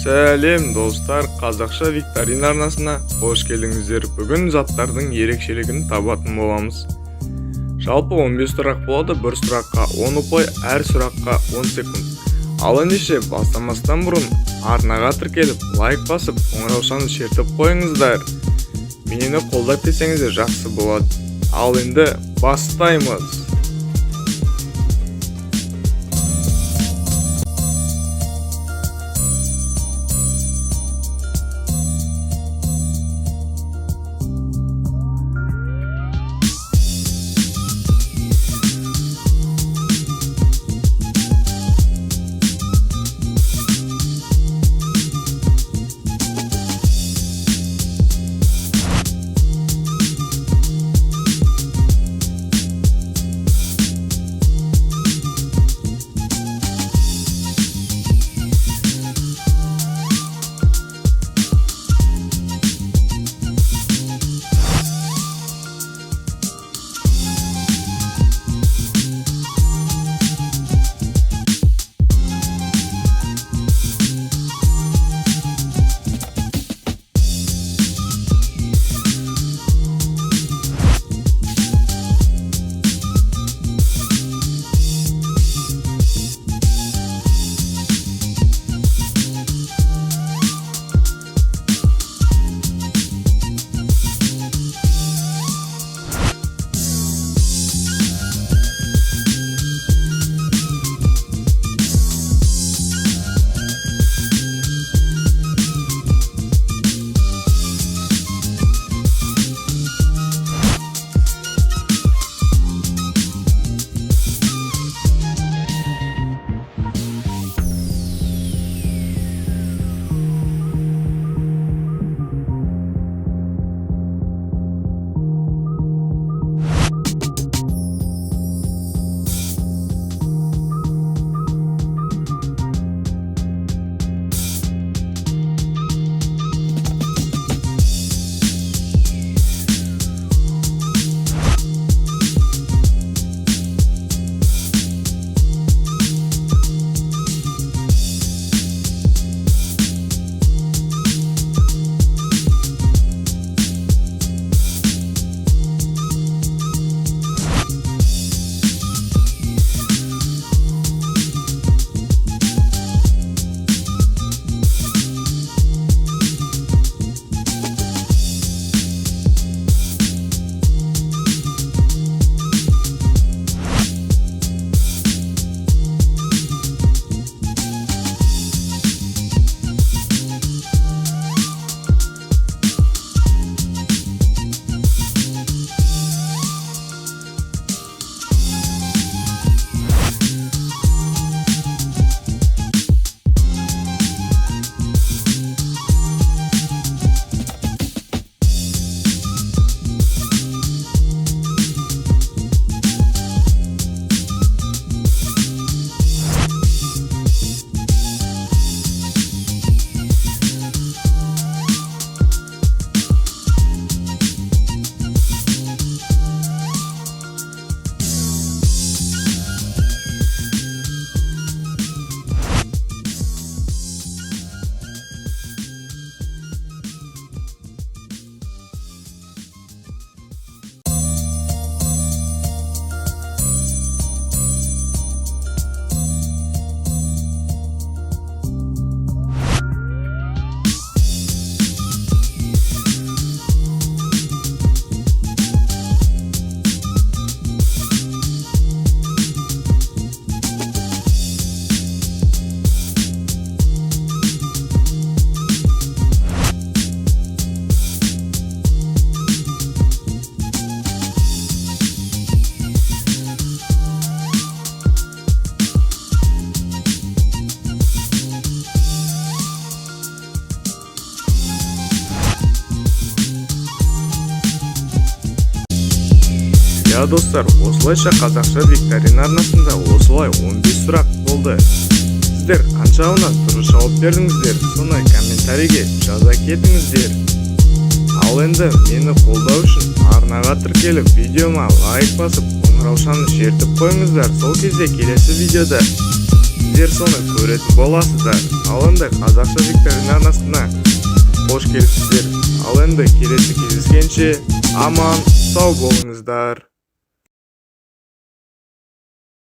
Сәлем достар, Қазақша Викторина арнасына қош келдіңіздер. Бүгін заттардың ерекшелігін табатын боламыз. Жалпы 15 сұрақ болады, бір сұраққа 10 ұпай, әр сұраққа 10 секунд. Ал ендеше бастамастан бұрын арнаға тіркеліп, лайк басып, қоңыраушаны шертіп қойыңыздар. Мені қолдап десеңіздер жақсы болады. Ал енді бастаймыз. Достар, осылайша Қазақша Викторина арнасында осылай 15 сұрақ болды. Сіздер қаншауына дұрыс жауап бердіңіздер, соны комментарийге жаза кетіңіздер. Ал енді мені қолдау үшін арнаға тіркеліп, видеома лайк басып, қоңыраушаны шертіп қойыңыздар. Сол кезде келесі видеода сіздер соны көретін боласыздар. Ал енді қазақша Викторина арнасына қош келіпсіздер. Ал енді келесі кездескенше аман сау болыңыздар.